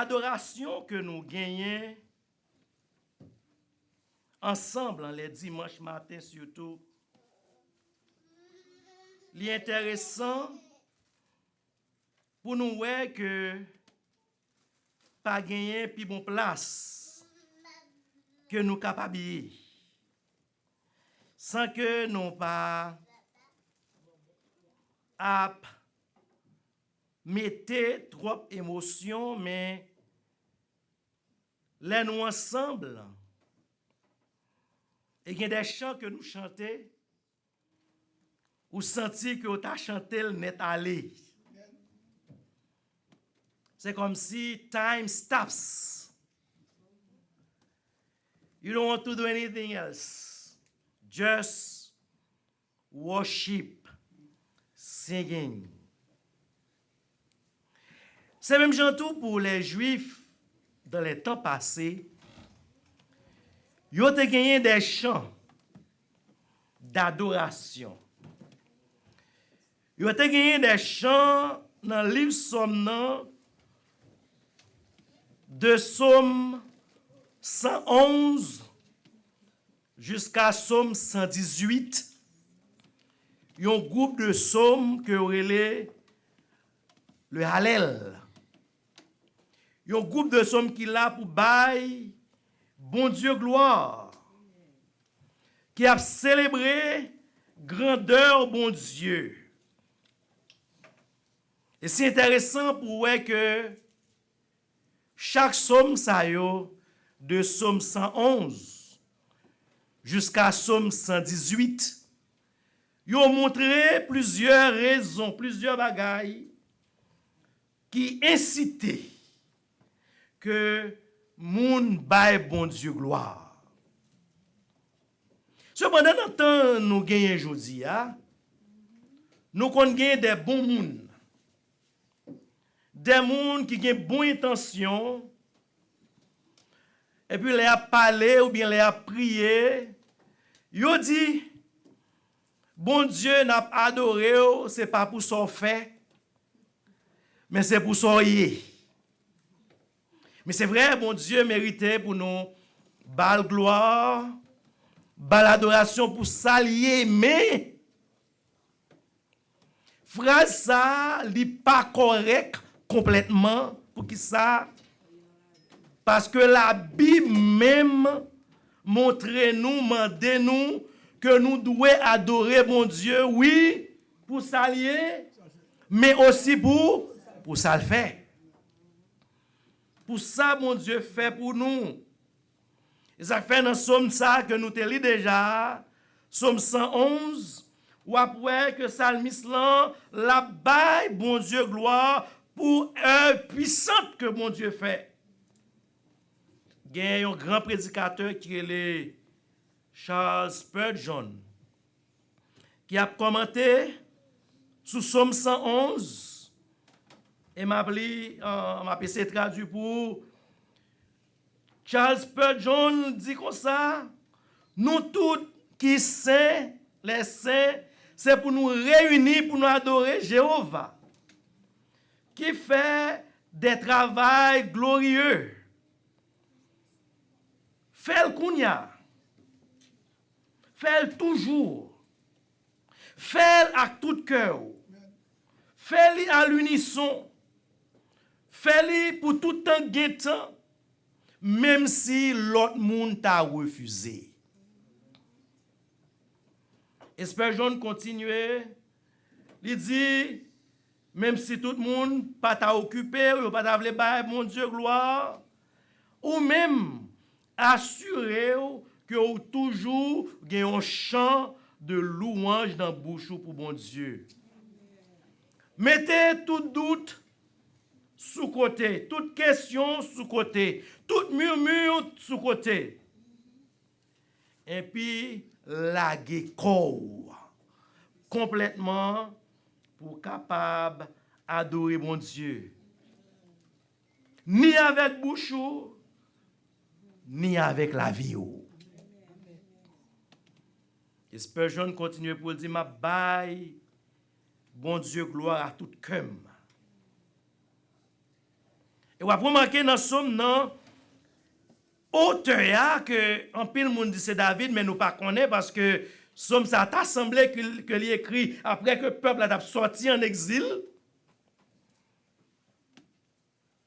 adoration que nous gagnons ensemble, les dimanches matin surtout, l'intéressant pour nous voir que pas gagner plus bon place que nous capables sans que nous pas mettez trop d'émotion, mais là nous ensemble, et il y a des chants que nous chantons, ou senti que vous avez chanté le net allé. C'est comme si time stops. You don't want to do anything else. Just worship, singing. C'est même tout pour les Juifs dans les temps passés. Ils ont gagné des chants d'adoration. Ils ont gagné des chants dans le livre Somme, de Somme 111 jusqu'à Somme 118. Il y a un groupe de psaumes que relève le Hallel. Il y a un groupe de psaumes qui est là pour bailler bon Dieu gloire, qui a célébré grandeur bon Dieu. Et c'est intéressant pour voir que chaque psaume ça yo, de Somme 111 jusqu'à Somme 118, ils ont montré plusieurs raisons, plusieurs bagailles qui incitaient que moun bail bon Dieu gloire. Cependant, dans le temps nous gagnons aujourd'hui, nous connaissons des bons moun. Des moun qui ont bonne intention, et puis les a parlé ou bien les a prié, ils dit, bon Dieu n'a pas adoré, ce n'est pas pour son fait, mais c'est pour son yé. Mais c'est vrai, bon Dieu méritait pour nous bal gloire, bal adoration pour s'allier, mais phrase ça n'est pas correct complètement pour qui ça, parce que la Bible même montre nous, mande nous que nous devons adorer bon Dieu, oui, pour s'allier, mais aussi pour ça le faire. Pour ça, mon Dieu fait pour nous. Et ça fait dans Somme ça que nous te lis déjà, Somme 111, ou après que Salmis la baille, bon Dieu gloire, pour un puissant que mon Dieu fait. Il y a un grand prédicateur qui est le Charles Spurgeon, qui a commenté sous Somme 111, et m'a essayé de traduire pour Charles Spurgeon dit comme ça, nous tous qui saints, les saints, c'est pour nous réunir, pour nous adorer Jéhovah, qui fait des travaux glorieux. Fait-le kounya, fait-le toujours, fait-le à tout cœur, fait-le à l'unisson, fait-le pour tout un guettant, même si l'autre monde t'a refusé. Et Spurgeon continue, il dit, même si tout le monde pas t'a occupé, ou pas t'a voulu bailler mon Dieu gloire, ou même assurer que vous toujours avez un chant de louange dans la bouche pour bon Dieu. Mettez tout doute sous côté, toute question sous côté, tout murmure sous côté. Et puis, laguer corps complètement pour capable adorer mon Dieu. Ni avec bouchou, ni avec la vie. Et Spurgeon continue pour dire, ma baille, bon Dieu, gloire à tout cœur. Et on va remarquer dans Somme, non, auteur que en pile monde dit c'est David, mais nous pas connaît parce que Somme ça t'a semblé que lui écrit après que le peuple a sorti en exil,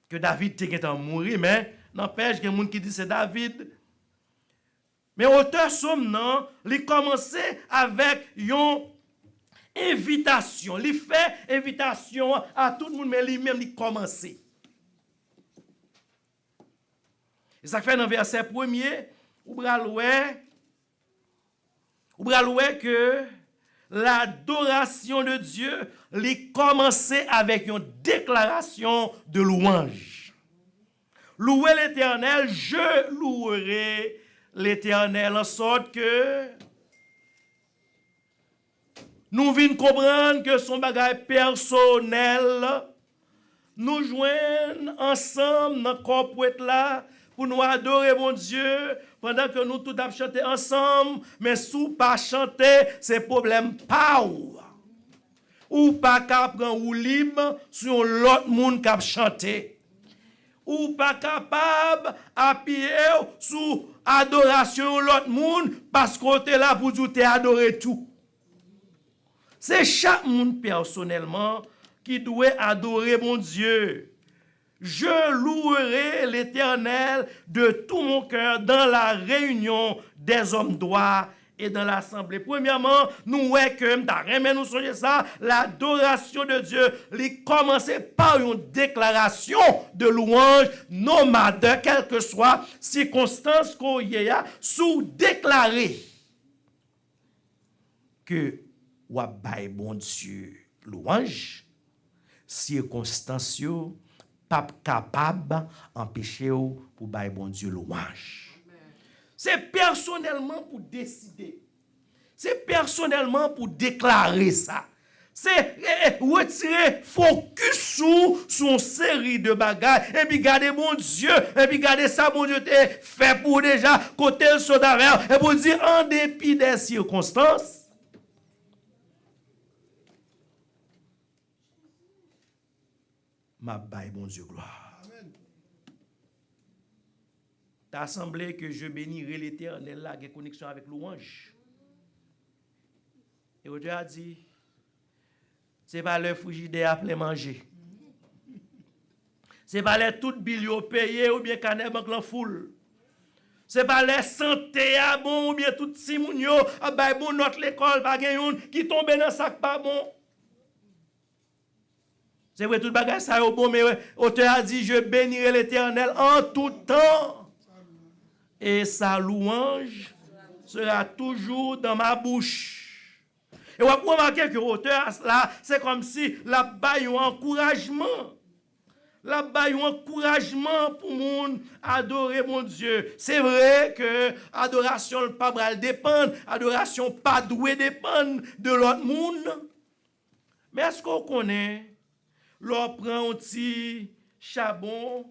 que David était mourir, mais n'empêche qu'il y a des gens qui disent c'est David. Mais auteur Somme, non, il commençait avec une invitation. Il fait invitation à tout le monde, mais lui-même, il commençait. Et ça fait dans le verset 1er, ou braloué que l'adoration de Dieu, il commençait avec une déclaration de louange. Louez l'Éternel, je louerai l'Éternel, en sorte que nous venons comprendre que son bagage personnel, nous joignons ensemble dans le corps là pour nous adorer mon Dieu pendant que nous tous chanter ensemble, mais sous pas chanter, c'est problème pas ou pas qu'à prendre ou libre sur l'autre monde qui a chanté. Ou pas capable d'appuyer sous adoration de l'autre monde parce qu'on est là pour tout adorer tout. C'est chaque monde personnellement qui doit adorer mon Dieu. Je louerai l'Éternel de tout mon cœur dans la réunion des hommes droits et dans l'assemblée. Premièrement, nous voyons que nous soyons ça, l'adoration de Dieu, il commençait par une déclaration de louange nomade, quelle que soit circonstance qu'on y a, sous déclarer que wa bay bon Dieu louange, circonstance pas capable empêcher pour bay bon Dieu louange. C'est personnellement pour décider. C'est personnellement pour déclarer ça. C'est retirer focus sur une série de bagages et puis garder mon Dieu et puis garder ça mon Dieu t'es fait pour déjà côté le sodaver et pour dire en dépit des circonstances ma baille mon Dieu gloire. T'as semblé que je bénirai l'Éternel là qui a connexion avec louange. Et Dieu a dit, c'est pas le frigidaire appelé manger. C'est pas les toutes billes payées ou bien canne banque en foule. C'est pas les santé à bon ou bien tout simounio à bay bon notre l'école pas gagne qui tombe dans sac pas bon. C'est vrai tout bagage ça est bon mais auteur a dit je bénirai l'Éternel en tout temps. Et sa louange sera toujours dans ma bouche. Et on va remarquer que l'auteur, là, c'est comme si la baille un encouragement. La baille un encouragement pour monde adorer mon Dieu. C'est vrai que adoration pas bral dépend, adoration pas doué dépend de l'autre monde. Mais est-ce qu'on connaît, l'on prend un petit charbon,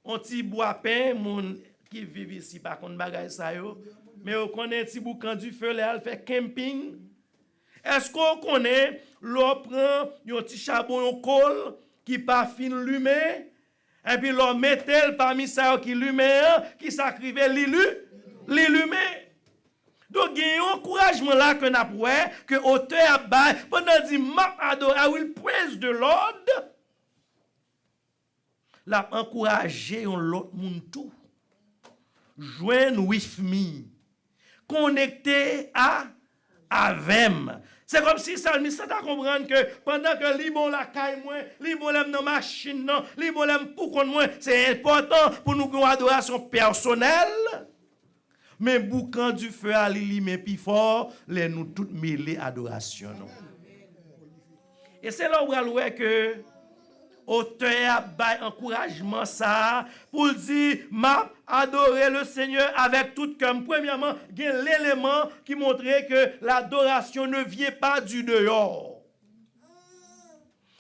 un petit bois peint, mon qui vivent ici par contre bagay ça yo mais on connaît un petit boucan du feu là fait camping. Est-ce qu'on connaît l'on prend un petit charbon un col qui pas fin lumé et puis l'on mettait parmi ça qui lumé qui s'acrive l'illumé. Donc il y a un encouragement là que n'a poué que auteur a bail pendant dit m'a adoré I will praise the Lord l'a encourager on l'autre monde tout. Join with me, connecté à avem. C'est comme si ça t'a comprendre que pendant que li bon la caille moi, li bon l'aime dans machine non, li bon l'aime pour qu'on moi, c'est important pour nous une adoration personnelle. Mais boucan du feu à li mais plus fort, les nous toutes mêler adoration non. Et c'est là où on voit que auteur bail encouragement ça pour dire m'a adorer le Seigneur avec tout cœur. Premièrement, il y a l'élément qui montrait que l'adoration ne vient pas du dehors.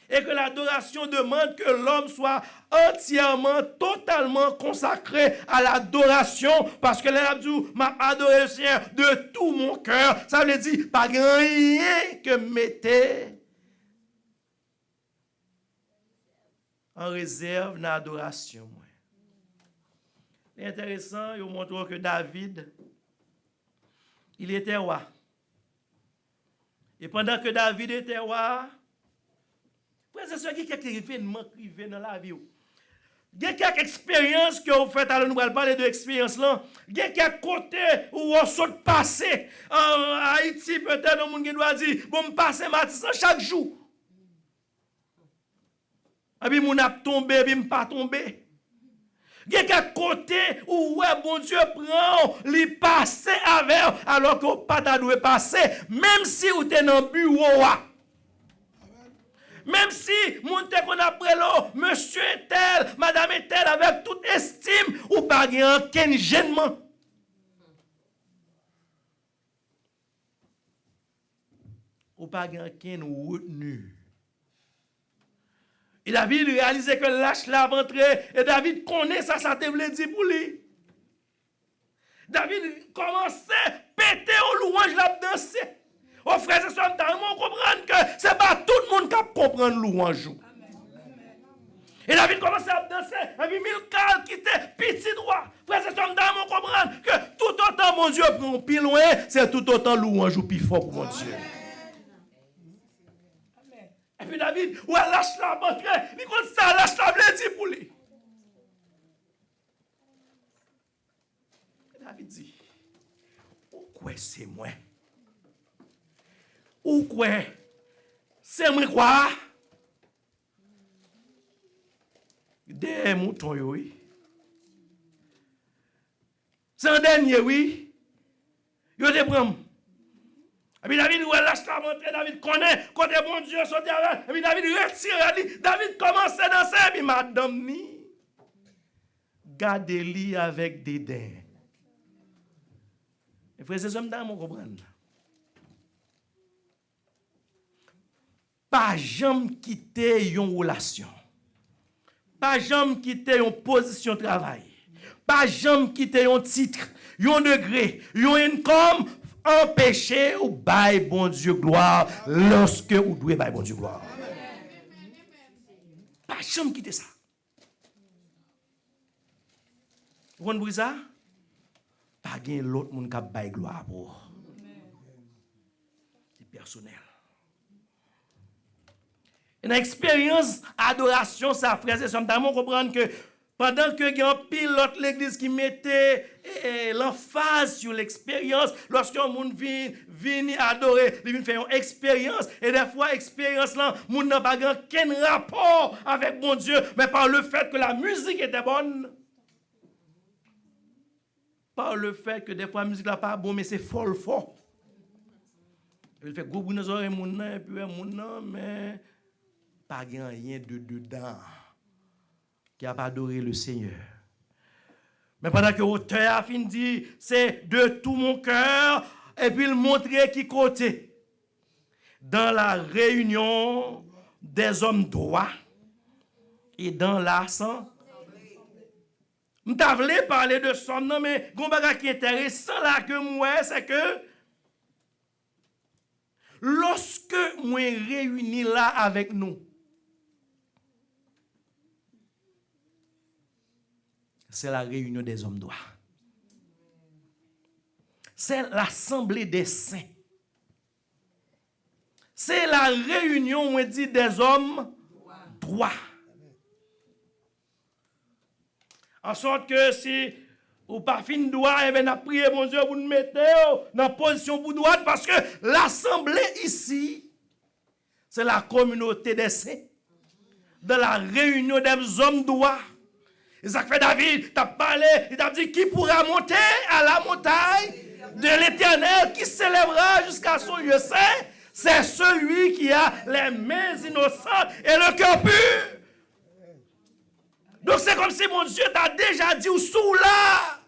Et que l'adoration demande que l'homme soit entièrement, totalement consacré à l'adoration. Parce que l'abdou m'a adoré le Seigneur de tout mon cœur. Ça veut dire pas rien que mettez en réserve dans l'adoration. C'est intéressant, il montre que David, il était roi. Et pendant que David était roi, c'est ce qui est quelques événements qui viennent dans la vie. Il y a quelques expériences que vous faites, alors nous allons parler de l'expérience là. Il y a quelques côtés où on saute passer. En Haïti, peut-être, le monde qui doit dire, bon, me passer Matisse chaque jour. Et puis, mon a tombé, et puis, me pas tombé. Il y a quelques côtés où, ouais, bon Dieu prend, les passer avec, alors qu'on pas doit passer, même si vous êtes dans le bureau. Même si, mon te qu'on après l'eau, monsieur est tel, madame est tel, avec toute estime, ou pas aucun gênement. Ou pas aucun retenu. Et David réalisait que l'âge l'a rentré, et David connaît ça, ça te voulait dire pour lui. David commençait à péter au louange, la danser. Oh frères et sœurs, nous comprenons que ce n'est pas tout le monde qui comprend le louange. Et David commençait à danser, et puis Milcal qui était petit droit. Frères et sœurs, nous comprenons que tout autant mon Dieu prend plus loin, c'est tout autant louange ou plus fort pour mon Dieu. Et puis David, ouais, lâche la banque, il compte ça, lâche la blé pour lui. Et David dit, quoi c'est moi? Ou quoi? C'est moi quoi? Des moutons, oui. C'est un dernier, oui. Yo te prends. Et puis David, ouais, lâche la montre, David connaît, côté bon Dieu, sauter avec. Et puis David retire, David commence à danser, et puis madame ni, gardez-lui avec dédain. Et frère, c'est ça que je comprends. Pas jamais quitter une relation. Pas jamais quitter une position de travail. Pas jamais quitter un titre, un degré, un income, empêcher ou bailler bon Dieu gloire lorsque vous devez bailler bon Dieu gloire. Pas jamais quitter ça. Vous comprenez ça? Pas gain l'autre monde qui bailler gloire pour. C'est personnel. Une expérience adoration, ça frère, c'est sommes comprendre que pendant que il y a un pilote l'église qui mettait l'emphase sur l'expérience, lorsqu'un monde vient adorer, il vient faire une expérience, et des fois, expérience là, monde n'a pas aucun rapport avec mon Dieu, mais par le fait que la musique était bonne, par le fait que des fois, la musique n'est pas bonne, mais c'est fort. Il fait gros bruit dans les oreilles, et puis mon mais pas rien de dedans qui a pas adoré le Seigneur. Mais pendant que l'auteur a fini dit, c'est de tout mon cœur, et puis il montrait qui côté. Dans la réunion des hommes droits et dans l'assemblée. Je voulais parler de son nom, mais un bagage qui est intéressant là que moi, c'est que lorsque moi réunis là avec nous, c'est la réunion des hommes droits. C'est l'assemblée des saints. C'est la réunion, on dit, des hommes droits. En sorte que si ou pas fin droit, et bien, on prié, mon Dieu, vous nous mettez dans la position pour droite, parce que l'assemblée ici, c'est la communauté des saints. De la réunion des hommes droits. Et ça fait David, t'as parlé, il t'a dit qui pourra monter à la montagne de l'Éternel, qui s'élèvera jusqu'à son lieu saint, c'est celui qui a les mains innocentes et le cœur pur. Donc c'est comme si mon Dieu t'a déjà dit ou sous là,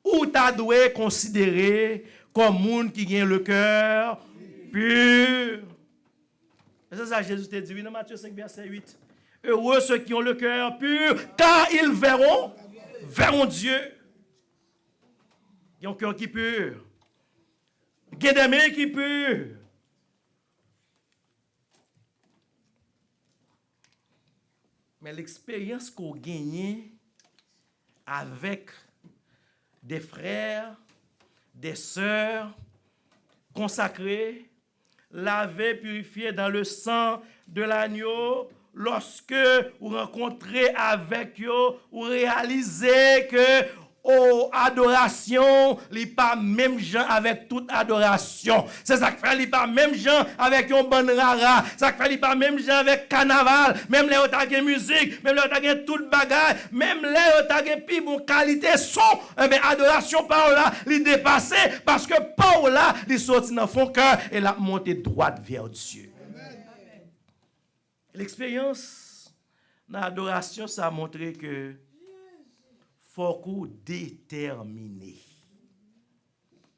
ou t'as dû considérer comme monde qui a le cœur pur. C'est ça Jésus t'a dit dans Matthieu 5, verset 8. Heureux ceux qui ont le cœur pur, car ils verront Dieu. Ils ont un cœur qui est pur. Ils ont des mains qui sont pures. Mais l'expérience qu'on gagne avec des frères, des sœurs consacrés, lavés, purifiés dans le sang de l'agneau, lorsque vous rencontrez avec eux, vous réalisez que adoration, il n'est pas même gens avec toute adoration. C'est ça qui fait, il n'est pas même gens avec un bon rara. Ça qui fait, il n'est pas même gens avec carnaval. Même les autres qui musique, même les autres qui toute bagaille, même les autres qui plus bon qualité son. Mais adoration par là, il dépassé parce que par là, il sorti dans son cœur et la montée droite vers Dieu. L'expérience dans l'adoration, ça a montré que faut qu'on déterminer.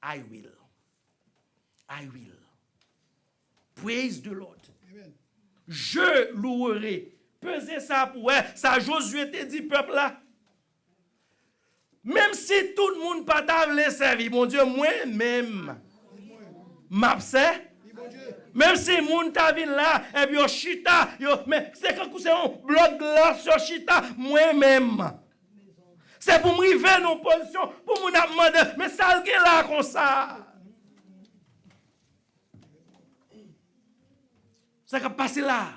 I will. Praise the Lord. Amen. Je louerai. Pesez ça pour elle. Ça Josué te dit peuple là. Même si tout le monde pas t'a servir, mon Dieu, moi-même, m'absais. Même si moun ta vin là, et puis yo chita, mais c'est quand c'est un bloc là sur chita, moi-même. C'est pour me river nos positions, pour me demander, mais ça le là comme ça. Ça qui passe là.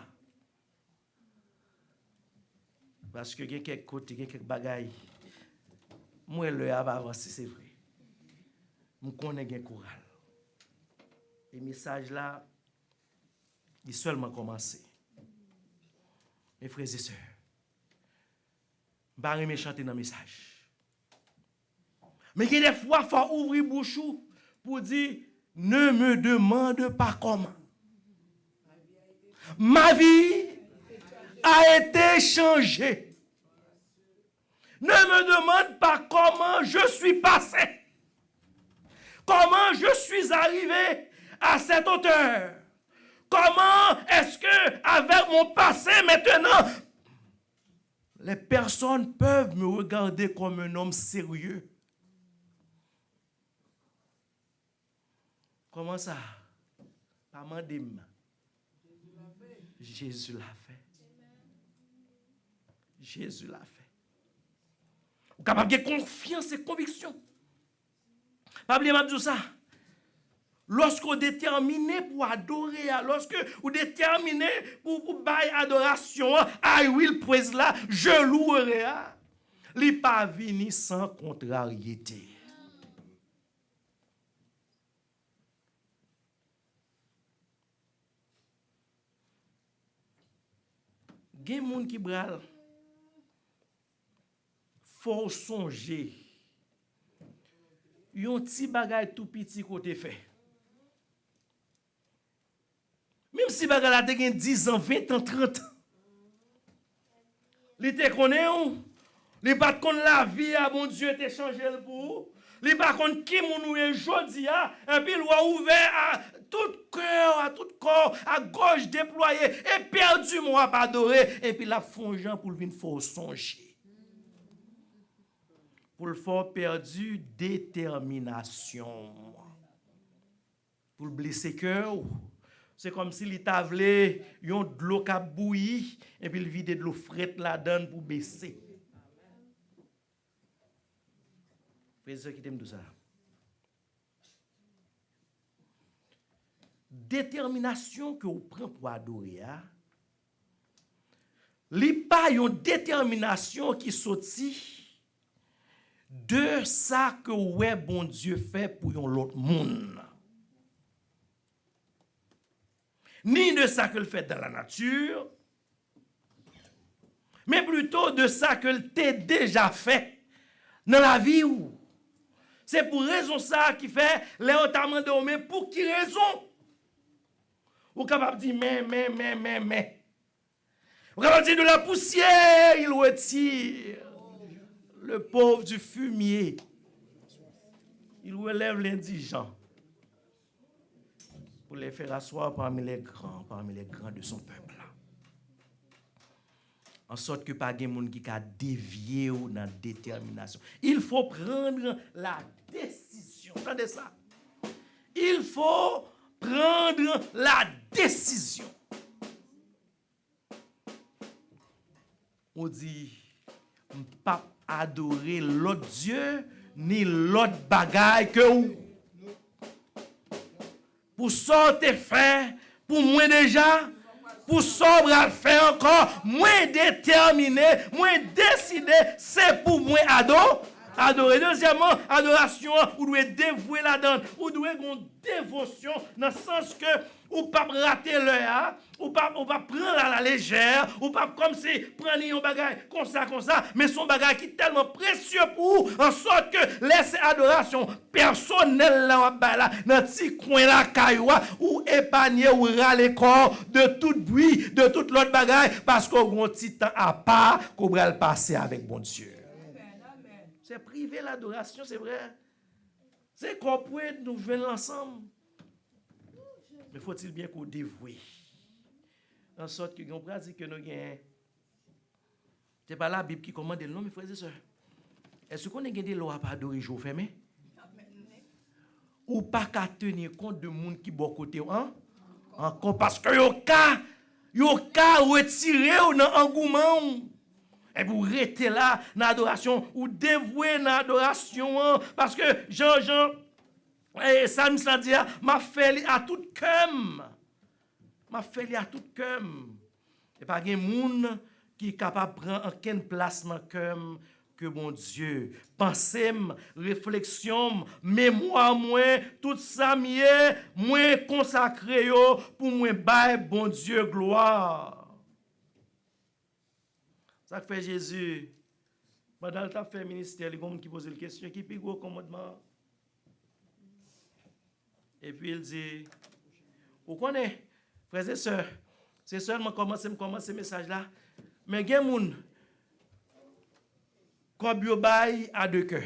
Parce que il y a quelques côtés, il y a quelques bagailles. Moi, le va avancer, c'est vrai. Je connais un choral. Les messages là, ils seulement commencé. Mes frères et sœurs, je ne vais pas chanter dans le message. Mais il y a des fois, il faut ouvrir bouche pour dire, ne me demande pas comment. Ma vie a été changée. Ne me demande pas comment je suis passé. Comment je suis arrivé à cette hauteur. Comment est-ce que, avec mon passé maintenant, les personnes peuvent me regarder comme un homme sérieux? Comment ça? Pas mandim. Jésus l'a fait. Jésus l'a fait. Vous êtes capable de confiance et conviction. Pas oublier de dire ça. Lorsque vous déterminez pour adorer, lorsque vous déterminez pour bailler adoration, I will praise là, je louerai. Il n'est pas venu sans contrariété. Il y a des gens qui bral. Faut songer. Yon petit bagay tout petit côté fait. Même si bagay la te gen 10 ans, 20 ans, 30 ans. Li te connaît ou? Li pas connaît la vie à bon Dieu te changé pour. Li pas connaît qui moun ou jodi a, et puis il a ouvert à tout cœur, à tout corps, à gauche déployé et perdu moi pas adorer et puis la fongeant pour venir faut songer. Pour le faire perdu, détermination. Pour le blesser cœur, c'est comme si il t'avait yon de l'eau qui a bouilli et puis il vide de l'eau frette la donne pour baisser. Frère qui t'aime tout ça. Détermination que vous prenez pour adorer, li pas une détermination qui sortit de ça que ouais bon Dieu fait pour l'autre monde. Ni de ça que le fait dans la nature, mais plutôt de ça que le t'est déjà fait dans la vie. C'est pour raison ça qui fait les notamment de mais pour qui raison? Vous êtes capable de dire mais. Vous êtes capable de dire de la poussière, il retire. Le pauvre du fumier, il relève l'indigent pour les faire asseoir parmi les grands de son peuple. En sorte que pas de monde qui a dévié ou dans la détermination. Il faut prendre la décision. Entendez ça? Il faut prendre la décision. on dit, pas adorer l'autre Dieu, ni l'autre bagaille que ou. Pour ça, t'es fait, pour moi déjà, pour ça, on va faire encore, moins déterminé, moins décidé, c'est pour moi adorer. Deuxièmement, adoration, vous devez dévouer la donne, vous devez avoir une dévotion, dans le sens que ou pas rater l'heure, ou pas prendre à la légère, ou pas comme si prendre un bagage comme ça, mais son bagage qui est tellement précieux pour vous, en sorte que laissez adoration personnelle là, dans petit coin la cailloua, ou épargner ou râler corps de tout bruit, de tout l'autre bagage, parce qu'on a un petit temps à part qu'on va le passer avec bon Dieu. C'est privé l'adoration, c'est vrai. C'est qu'on peut nous venir ensemble. Mais faut-il bien qu'on dévoue. En sorte que nous dit que nous avons. Ce n'est pas la Bible qui commande non, mes frères et sœurs. Est-ce qu'on a des lois à adorer jour fermé? Ou pas qu'à tenir compte de monde qui bon côté encore parce que yo ka retirer dans engouement. Et vous restez là dans l'adoration ou dévouer dans l'adoration parce que Jean et ça me dit, m'a fait à tout cœur. M'a fait à tout cœur. Et pas de monde qui est capable de prendre aucune place dans le cœur que mon Dieu. Pensée, réflexion, mémoire, moi, tout ça, moi consacré pour moi, bailler bon Dieu, gloire. Ça fait Jésus. Pendant le temps fait ministère, il y a des qui pose la question, qui est plus gros commandement? Et puis il dit, vous connaissez, frères et sœurs, c'est seulement commencer ce message-là. Mais il y a des gens comme yo bail à deux cœurs.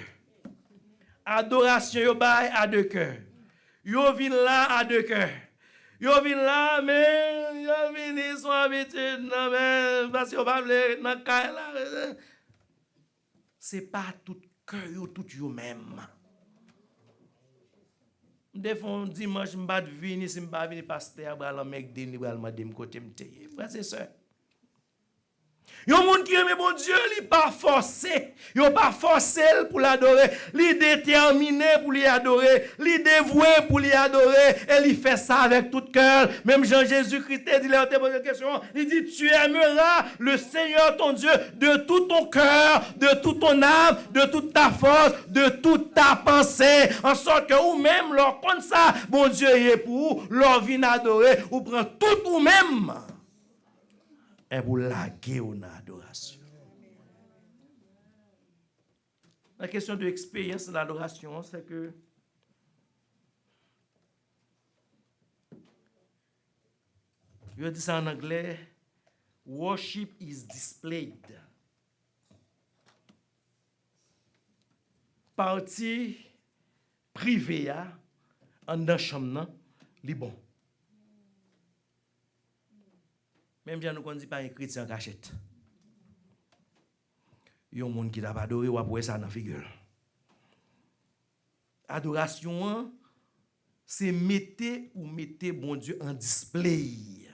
Adoration yo bail à deux cœurs. Yo vin là à deux cœurs. Yo vin là, mais yo vin son habitude, mais parce que yo pas dans caille là. C'est pas tout cœur yo tout yo même. Des fois, dimanche, je ne vais pas venir, si je ne vais pas venir, pasteur, je vais demander côté m'teye. Frères et sœurs. Il y a des gens qui aiment bon Dieu, il n'est pas forcé. Il n'est pas forcé pour l'adorer. Il est déterminé pour l'adorer. Il est dévoué pour l'adorer. Et il fait ça avec tout cœur. Même Jean-Jésus-Christ dit, il a posé une question. Il dit, tu aimeras le Seigneur ton Dieu de tout ton cœur, de toute ton âme, de toute ta force, de toute ta pensée. En sorte que ou même, leur comme ça, bon Dieu est pour vous, leur vient adorer, ou prend tout ou même. Et vous laguez en adoration. La question de l'expérience de l'adoration, c'est que je dis ça en anglais, worship is displayed. Partie privée, en dans chambre, li bon. Même si nous ne dit pas un chrétien en cachette. Il y a un monde qui t'a adoré ou après ça dans la figure. Adoration, c'est mettre bon Dieu en display.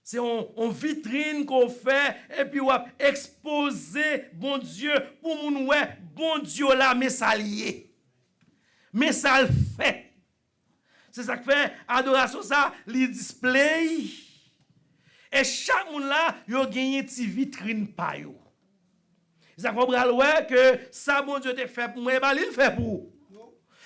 C'est en vitrine qu'on fait et puis on exposer bon Dieu pour moun ouais bon Dieu là mais ça lié. Mais ça le fait. C'est ça que fait adoration ça, les display. Et chaque monde là, yo gagné ti vitrine pa yo. Ça comprend ouais que ça bon Dieu te fait pour moi, et ben il fait pour.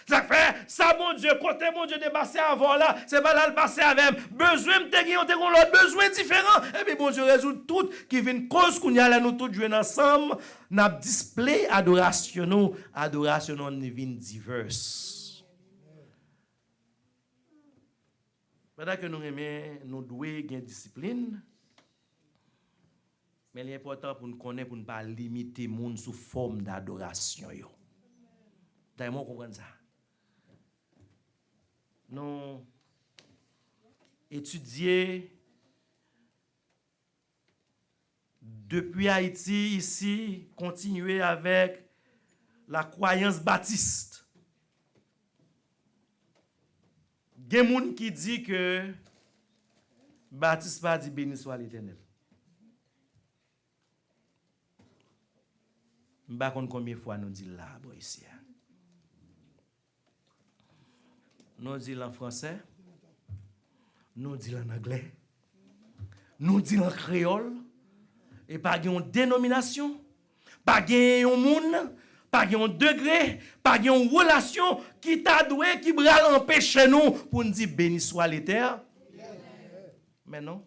Ça fait ça bon Dieu côté bon Dieu te passé avant là, c'est pas là le passer avec besoin te gagner on te gon l'autre besoin différent et puis bon Dieu résout tout qui vient cause qu'on y a là nous tous jouer ensemble, n'a display adoration nous vient diverse. Pendant que nous aimons, nous devons avoir discipline. Mais l'important pour nous connaître, pour ne pas limiter le monde sous forme d'adoration. D'ailleurs, vous comprenez ça? Nous étudions depuis Haïti, ici, continuer avec la croyance baptiste. Il y a des gens qui disent que Baptiste pas dit béni soit l'Éternel. Je ne sais pas combien de fois nous disons là, ici. Nous disons en français, nous disons en anglais, nous disons en créole, et pas de dénomination, pas de monde, pas de degré, pas de relation qui t'a doué, qui va empêcher nous pour nous dire béni soit l'Éternel. Mais non.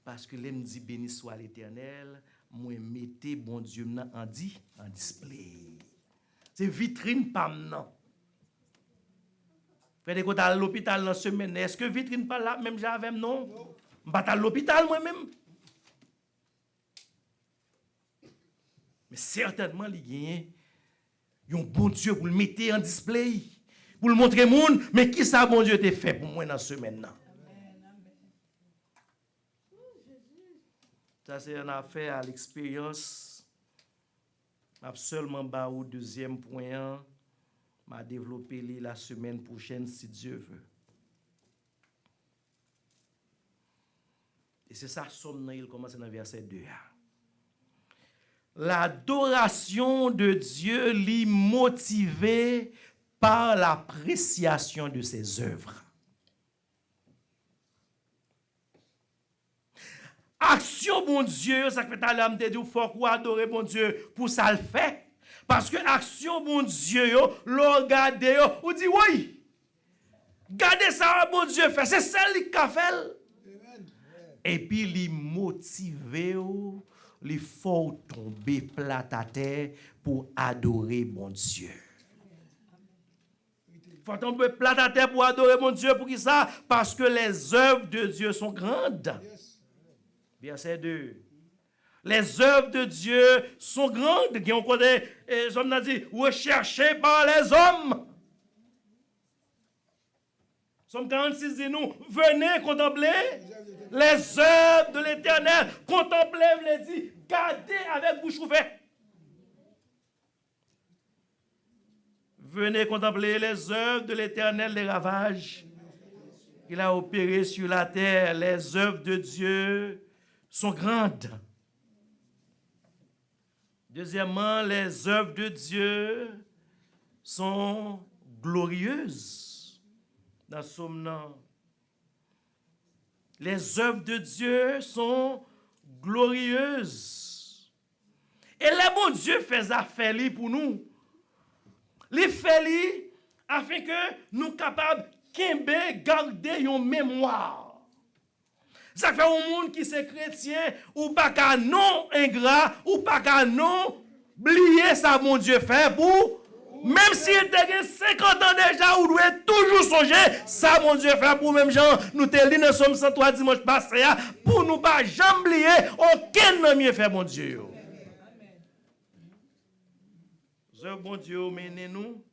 Parce que là, nous dit béni soit l'Éternel, moi mettez bon Dieu en display. C'est vitrine pas non. Fait que à l'hôpital dans semaine, est-ce que vitrine pas là même j'avais non? Je vais à l'hôpital moi-même. Mais certainement il y a un bon Dieu pour le mettre en display, pour le montrer au monde, mais qui ça bon Dieu t'a fait pour moi dans semaine là? Ça, c'est une affaire à l'expérience. Seulement bas au deuxième point, m'a développé la semaine prochaine, si Dieu veut. Et c'est ça, somme, il commence dans verset 2. L'adoration de Dieu l'est motivée par l'appréciation de ses œuvres. Action, bon Dieu, ça fait à l'âme de Dieu, il faut qu'on adore bon Dieu pour ça le fait. Parce que action, bon Dieu, l'on regarde, on dit oui. Gardez ça, bon Dieu fait. C'est ça qui a fait. Et puis, il motive, il faut tomber plat à terre pour adorer bon Dieu. Il faut tomber plat à terre pour adorer mon Dieu. Pour qui ça? Parce que les œuvres de Dieu sont grandes. Verset 2. Les œuvres de Dieu sont grandes. On connaît, les hommes ont dit, recherchées par les hommes. Somme 46 dit nous, venez contempler les œuvres de l'Éternel. Contempler, vous dit, gardez avec bouche ouverte. Venez contempler les œuvres de l'Éternel, les ravages qu'il a opérés sur la terre. Les œuvres de Dieu sont grandes. Deuxièmement, les œuvres de Dieu sont glorieuses. Dans Somme, les œuvres de Dieu sont glorieuses. Et le bon Dieu fait affaire pour nous. Il fait afin que nous capables de garder une mémoire. Ça fait un monde qui c'est chrétien, ou pas qu'à non ingrat, ou pas qu'à non oublier ça, mon Dieu fait pour, même s'il a 50 ans déjà, ou doit toujours songer, ça, mon Dieu fait pour même gens, nous te lisons dans Somme 103 dimanche passé, pour nous pas jamais oublier, aucun n'a mieux fait, mon Dieu. Bon Dieu, menez-nous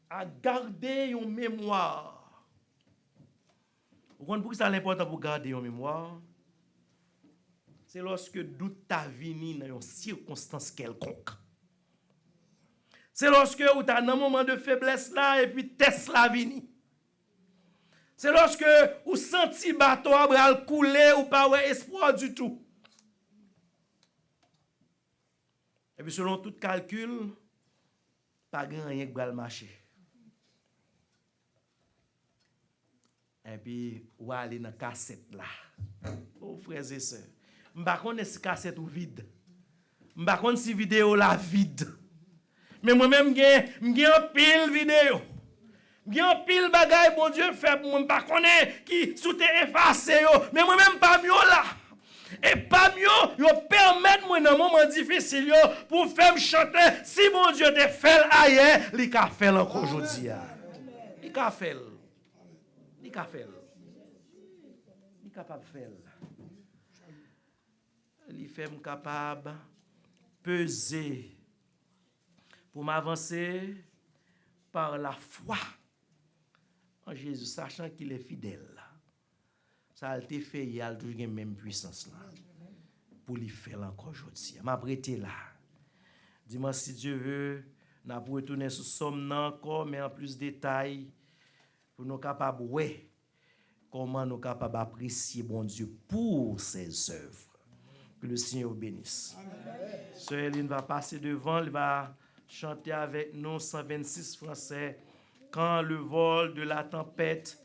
à garder une mémoire. Vous comprenez pourquoi c'est important pour garder une mémoire? C'est lorsque doute t'a venu dans une circonstance quelconque. C'est lorsque vous êtes dans un moment de faiblesse là et puis test la vini. C'est lorsque vous sentez bateau à couler ou pas espoir du tout. Et puis selon tout calcul, pas grand rien qui va marcher. Et puis, ou aller dans la cassette là. Oh, frères et sœurs. Je ne sais pas si cassette ou vide. Je ne sais pas si vidéo la vide. Mais moi-même, j'ai un pile vidéo. J'ai un pile bagaille, bon Dieu, fait pour moi. Je ne sais pas qui sous effacé. Mais moi-même, pas mieux là. Et pas mieux, yo permettre moi dans un moment difficile pour faire me chanter. Si mon Dieu te fait ailleurs, il a fait encore aujourd'hui. Il a fait. Il est capable de faire. Il fait capable de peser pour m'avancer par la foi en Jésus, sachant qu'il est fidèle. Ça a été fait, il a toujours la même puissance là. Pour lui faire encore aujourd'hui. Je m'apprête là. Dis-moi si Dieu veut, nous allons retourner sur Somme encore, mais en plus de détails. Pour nous capables comment nous capables d'apprécier bon Dieu pour ses œuvres. Que le Seigneur vous bénisse. Sœur Hélène va passer devant, elle va chanter avec nous 126 français. Quand le vol de la tempête